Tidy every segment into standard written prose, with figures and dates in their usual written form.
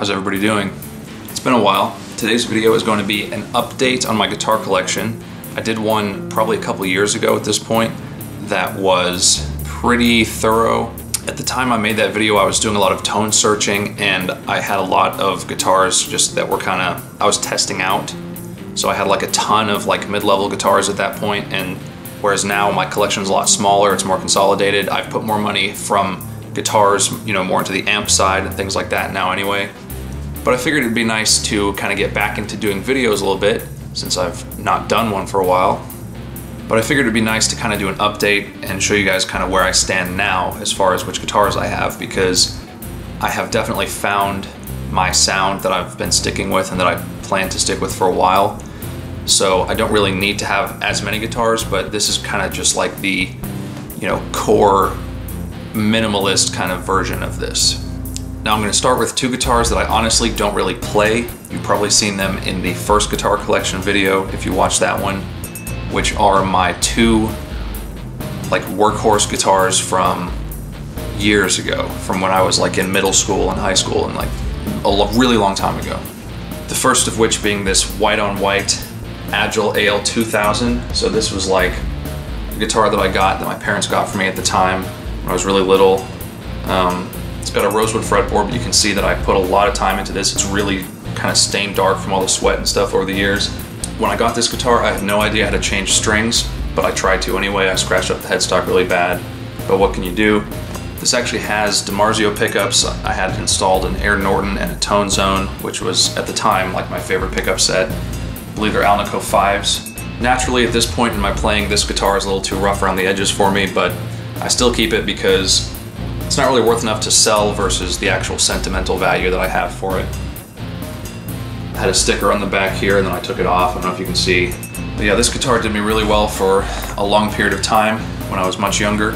How's everybody doing? It's been a while. Today's video is going to be an update on my guitar collection. I did one probably a couple years ago at this point that was pretty thorough. At the time I made that video, I was doing a lot of tone searching and I had a lot of guitars just that were I was testing out. So I had like a ton of like mid-level guitars at that point, and whereas now my collection's a lot smaller, it's more consolidated. I've put more money from guitars, you know, more into the amp side and things like that now anyway. But I figured it'd be nice to kind of get back into doing videos a little bit since I've not done one for a while. But I figured it'd be nice to kind of do an update and show you guys kind of where I stand now as far as which guitars I have, because I have definitely found my sound that I've been sticking with and that I plan to stick with for a while. So I don't really need to have as many guitars, but this is kind of just like the, you know, core minimalist kind of version of this. Now I'm going to start with two guitars that I honestly don't really play. You've probably seen them in the first guitar collection video if you watched that one, which are my two like workhorse guitars from years ago, from when I was like in middle school and high school and like a really long time ago. The first of which being this white on white Agile AL2000. So this was like a guitar that I got, that my parents got for me at the time when I was really little. It's got a rosewood fretboard, but you can see that I put a lot of time into this. It's really kind of stained dark from all the sweat and stuff over the years. When I got this guitar, I had no idea how to change strings, but I tried to anyway. I scratched up the headstock really bad, but what can you do? This actually has DiMarzio pickups. I had installed an Air Norton and a Tone Zone, which was at the time like my favorite pickup set. I believe they're Alnico 5s. Naturally, at this point in my playing, this guitar is a little too rough around the edges for me, but I still keep it because it's not really worth enough to sell versus the actual sentimental value that I have for it. I had a sticker on the back here and then I took it off. I don't know if you can see. But yeah, this guitar did me really well for a long period of time when I was much younger,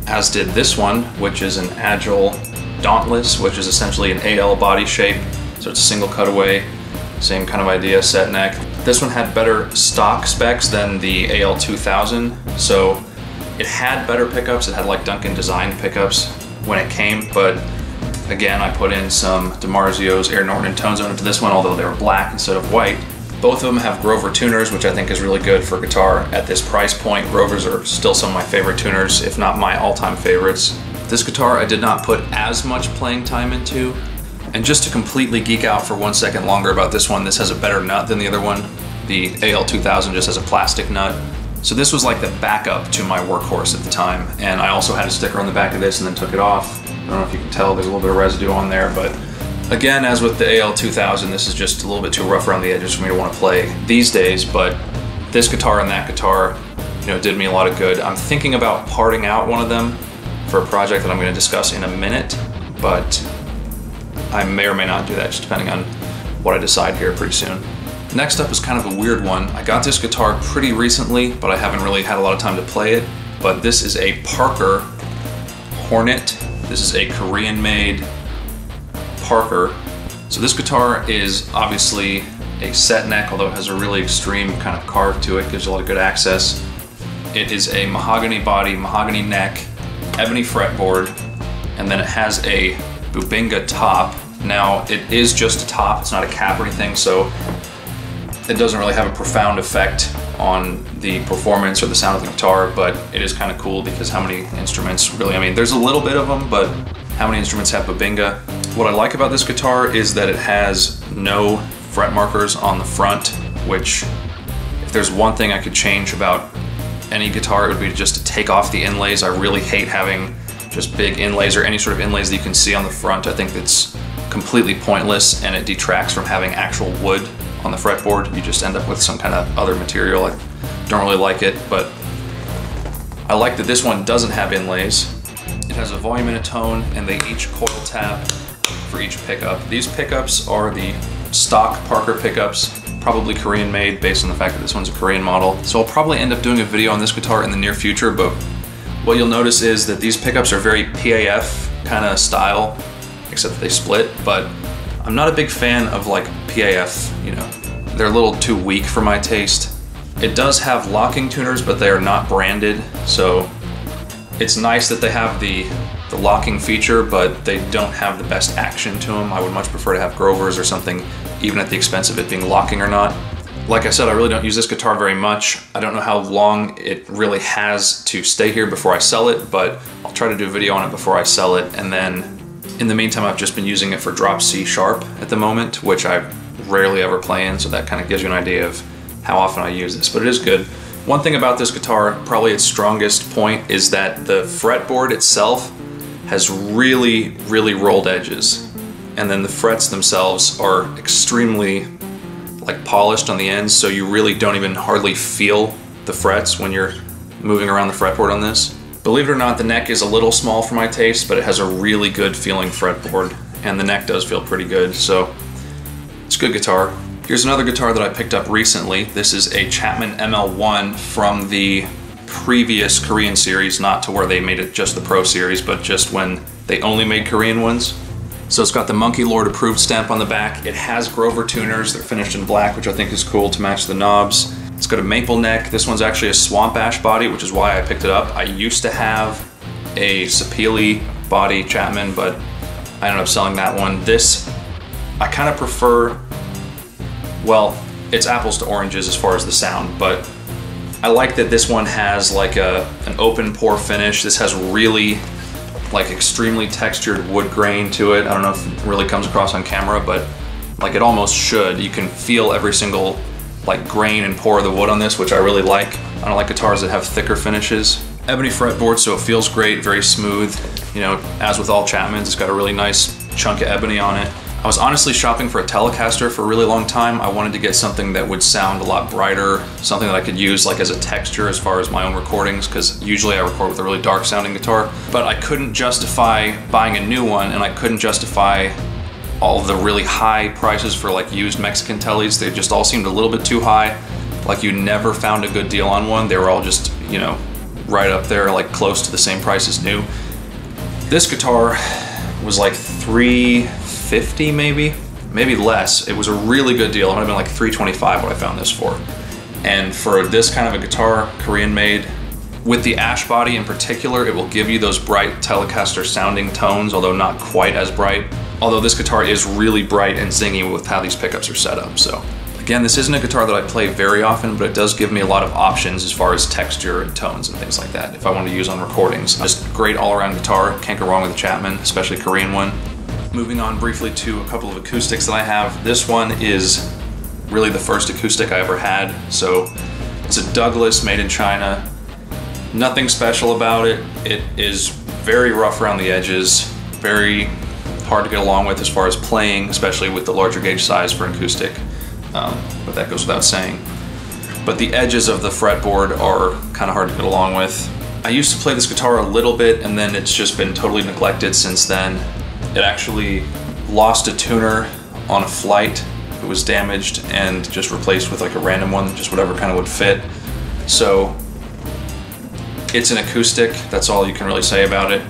as did this one, which is an Agile Dauntless, which is essentially an AL body shape. So it's a single cutaway, same kind of idea, set neck. This one had better stock specs than the AL2000. So it had better pickups. It had like Duncan designed pickups when it came, but again, I put in some DiMarzio's Air Norton and Tone Zone into this one, although they were black instead of white. Both of them have Grover tuners, which I think is really good for guitar at this price point. Grovers are still some of my favorite tuners, if not my all-time favorites. This guitar I did not put as much playing time into. And just to completely geek out for 1 second longer about this one, this has a better nut than the other one. The AL2000 just has a plastic nut. So this was like the backup to my workhorse at the time. And I also had a sticker on the back of this and then took it off. I don't know if you can tell, there's a little bit of residue on there, but again, as with the AL2000, this is just a little bit too rough around the edges for me to want to play these days, but this guitar and that guitar, you know, did me a lot of good. I'm thinking about parting out one of them for a project that I'm going to discuss in a minute, but I may or may not do that, just depending on what I decide here pretty soon. Next up is kind of a weird one. I got this guitar pretty recently, but I haven't really had a lot of time to play it. But this is a Parker Cornet. This is a Korean-made Parker. So this guitar is obviously a set neck, although it has a really extreme kind of carve to it, gives you a lot of good access. It is a mahogany body, mahogany neck, ebony fretboard, and then it has a Bubinga top. Now, it is just a top, it's not a cap or anything, so it doesn't really have a profound effect on the performance or the sound of the guitar, but it is kind of cool because how many instruments really, I mean, there's a little bit of them, but how many instruments have Bubinga? What I like about this guitar is that it has no fret markers on the front, which if there's one thing I could change about any guitar, it would be just to take off the inlays. I really hate having just big inlays or any sort of inlays that you can see on the front. I think that's completely pointless and it detracts from having actual wood on the fretboard. You just end up with some kind of other material. I don't really like it, but I like that this one doesn't have inlays. It has a volume and a tone, and they each coil tap for each pickup. These pickups are the stock Parker pickups, probably Korean made based on the fact that this one's a Korean model. So I'll probably end up doing a video on this guitar in the near future, but what you'll notice is that these pickups are very PAF kind of style, except that they split, but I'm not a big fan of like PAF, you know. They're a little too weak for my taste. It does have locking tuners, but they are not branded, so it's nice that they have the the locking feature, but they don't have the best action to them. I would much prefer to have Grovers or something, even at the expense of it being locking or not. Like I said, I really don't use this guitar very much. I don't know how long it really has to stay here before I sell it, but I'll try to do a video on it before I sell it. And then in the meantime, I've just been using it for drop C sharp at the moment, which I rarely ever play in, so that kind of gives you an idea of how often I use this, but it is good. One thing about this guitar, probably its strongest point, is that the fretboard itself has really, really rolled edges. And then the frets themselves are extremely like polished on the ends, so you really don't even hardly feel the frets when you're moving around the fretboard on this. Believe it or not, the neck is a little small for my taste, but it has a really good feeling fretboard, and the neck does feel pretty good, so it's a good guitar. Here's another guitar that I picked up recently. This is a Chapman ML1 from the previous Korean series, not to where they made it just the Pro series, but just when they only made Korean ones. So it's got the Monkey Lord approved stamp on the back. It has Grover tuners. They're finished in black, which I think is cool to match the knobs. It's got a maple neck. This one's actually a swamp ash body, which is why I picked it up. I used to have a Sapele body Chapman, but I ended up selling that one. This, I kind of prefer, well, it's apples to oranges as far as the sound, but I like that this one has like an open pore finish. This has really like extremely textured wood grain to it. I don't know if it really comes across on camera, but like it almost should. You can feel every single like grain and pore of the wood on this, which I really like. I don't like guitars that have thicker finishes. Ebony fretboard, so it feels great, very smooth. You know, as with all Chapmans, it's got a really nice chunk of ebony on it. I was honestly shopping for a Telecaster for a really long time. I wanted to get something that would sound a lot brighter, something that I could use like as a texture as far as my own recordings, because usually I record with a really dark sounding guitar, but I couldn't justify buying a new one, and I couldn't justify all of the really high prices for like used Mexican Teles. They just all seemed a little bit too high. Like you never found a good deal on one. They were all just, you know, right up there, like close to the same price as new. This guitar was like $350 maybe less. It was a really good deal. It might have been like $325 what I found this for. And for this kind of a guitar, Korean made, with the ash body in particular, it will give you those bright Telecaster sounding tones, although not quite as bright. Although this guitar is really bright and zingy with how these pickups are set up. So again, this isn't a guitar that I play very often, but it does give me a lot of options as far as texture and tones and things like that if I want to use on recordings. Just great all-around guitar. Can't go wrong with a Chapman, especially Korean one. Moving on briefly to a couple of acoustics that I have. This one is really the first acoustic I ever had. So it's a Douglas made in China. Nothing special about it. It is very rough around the edges, very hard to get along with as far as playing, especially with the larger gauge size for an acoustic, but that goes without saying. But the edges of the fretboard are kind of hard to get along with. I used to play this guitar a little bit, and then it's just been totally neglected since then. It actually lost a tuner on a flight. It was damaged and just replaced with like a random one, just whatever kind of would fit. So it's an acoustic, that's all you can really say about it.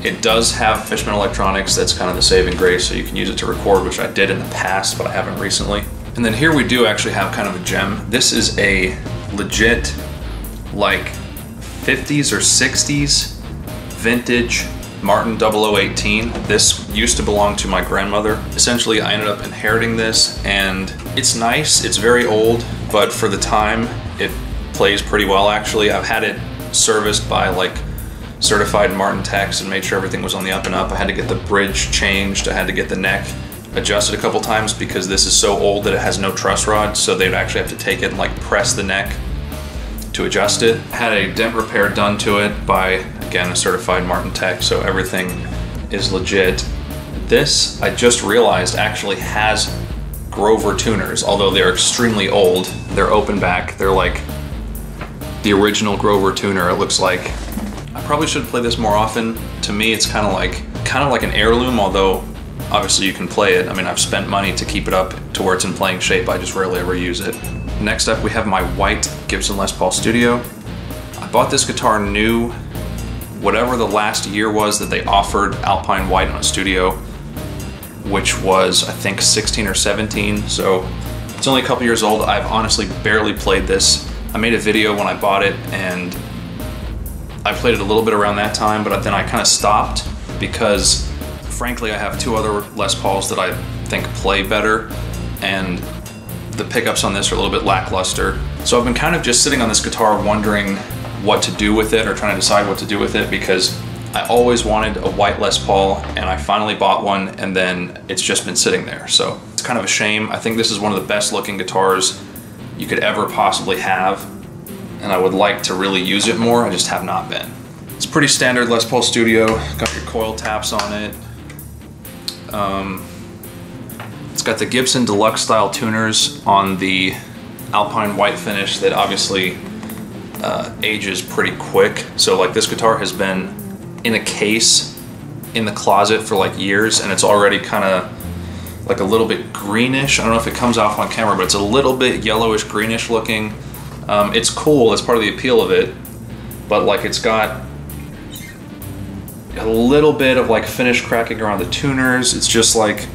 It does have Fishman electronics, that's kind of the saving grace, so you can use it to record, which I did in the past, but I haven't recently. And then here we do actually have kind of a gem. This is a legit, like 50s or 60s vintage Martin 0018. This used to belong to my grandmother. Essentially, I ended up inheriting this, and it's nice, it's very old, but for the time, it plays pretty well actually. I've had it serviced by like certified Martin techs and made sure everything was on the up and up. I had to get the bridge changed. I had to get the neck adjusted a couple times because this is so old that it has no truss rod, so they'd actually have to take it and like press the neck to adjust it. Had a dent repair done to it by, again, a certified Martin tech, so everything is legit. This, I just realized, actually has Grover tuners, although they're extremely old. They're open back. They're like the original Grover tuner, it looks like. I probably should play this more often. To me, it's kind of like an heirloom, although obviously you can play it. I mean, I've spent money to keep it up to where it's in playing shape. I just rarely ever use it. Next up, we have my white Gibson Les Paul Studio. I bought this guitar new, whatever the last year was that they offered Alpine White on a Studio, which was, I think, 16 or 17, so it's only a couple years old. I've honestly barely played this. I made a video when I bought it, and I played it a little bit around that time, but then I kind of stopped because frankly I have two other Les Pauls that I think play better, and the pickups on this are a little bit lackluster. So I've been kind of just sitting on this guitar wondering what to do with it, or trying to decide what to do with it, because I always wanted a white Les Paul and I finally bought one, and then it's just been sitting there. So it's kind of a shame. I think this is one of the best looking guitars you could ever possibly have, and I would like to really use it more. I just have not been. It's pretty standard Les Paul Studio. Got your coil taps on it. It's got the Gibson Deluxe style tuners on the Alpine white finish that obviously ages pretty quick. So like this guitar has been in a case in the closet for like years, and it's already kind of like a little bit greenish. I don't know if it comes off on camera, but it's a little bit yellowish greenish looking. It's cool, that's part of the appeal of it, but like it's got a little bit of like finish cracking around the tuners. It's just like,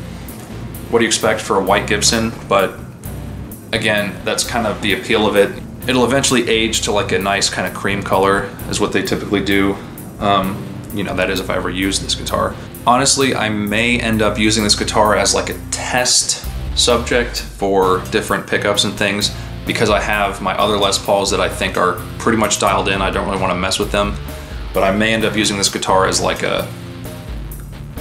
what do you expect for a white Gibson? But again, that's kind of the appeal of it. It'll eventually age to like a nice kind of cream color is what they typically do. You know, that is if I ever use this guitar. Honestly, I may end up using this guitar as like a test subject for different pickups and things, because I have my other Les Pauls that I think are pretty much dialed in. I don't really want to mess with them, but I may end up using this guitar as like a,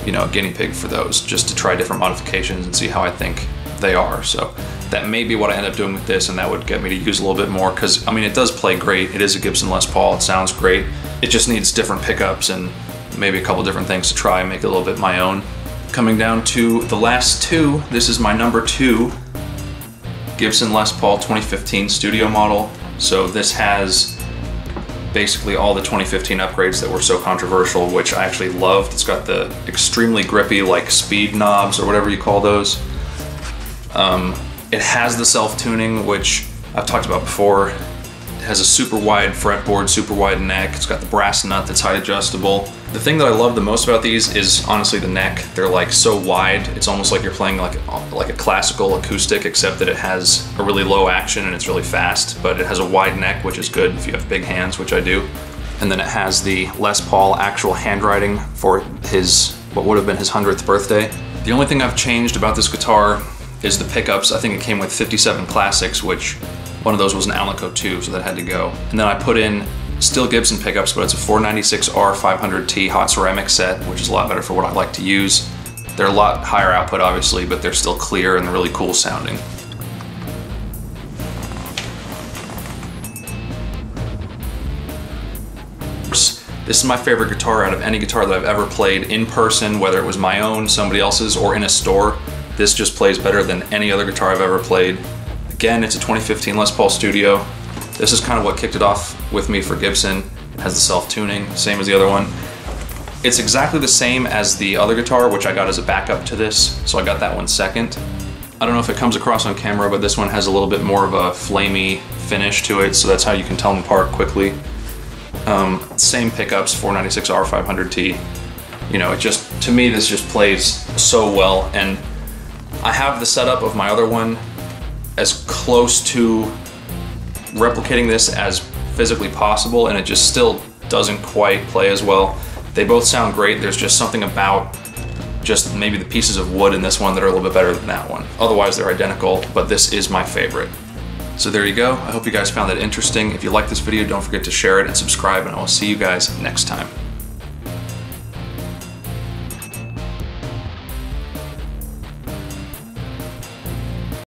you know, a guinea pig for those, just to try different modifications and see how I think they are. So that may be what I end up doing with this, and that would get me to use a little bit more, because I mean, it does play great. It is a Gibson Les Paul, it sounds great. It just needs different pickups and maybe a couple different things to try and make it a little bit my own. Coming down to the last two, this is my number 2 Gibson Les Paul 2015 studio model. So this has basically all the 2015 upgrades that were so controversial, which I actually loved. It's got the extremely grippy like speed knobs, or whatever you call those. It has the self-tuning, which I've talked about before. It has a super wide fretboard, super wide neck. It's got the brass nut that's height adjustable. The thing that I love the most about these is honestly the neck. They're like so wide, it's almost like you're playing like a classical acoustic, except that it has a really low action and it's really fast, but it has a wide neck, which is good if you have big hands, which I do. And then it has the Les Paul actual handwriting for his, what would have been his 100th birthday. The only thing I've changed about this guitar is the pickups. I think it came with 57 Classics, which one of those was an Alnico 2, so that had to go. And then I put in still Gibson pickups, but it's a 496R 500T hot ceramic set, which is a lot better for what I like to use. They're a lot higher output, obviously, but they're still clear and they're really cool sounding. This is my favorite guitar out of any guitar that I've ever played in person, whether it was my own, somebody else's, or in a store. This just plays better than any other guitar I've ever played. Again, it's a 2015 Les Paul Studio. This is kind of what kicked it off with me for Gibson. It has the self-tuning, same as the other one. It's exactly the same as the other guitar, which I got as a backup to this, so I got that one second. I don't know if it comes across on camera, but this one has a little bit more of a flamey finish to it, so that's how you can tell them apart quickly. Same pickups, 496R 500T. You know, it just, to me, this just plays so well, and I have the setup of my other one as close to replicating this as physically possible, and it just still doesn't quite play as well. They both sound great. There's just something about just maybe the pieces of wood in this one that are a little bit better than that one. Otherwise, they're identical, but this is my favorite. So there you go. I hope you guys found that interesting. If you like this video, don't forget to share it and subscribe, and I will see you guys next time.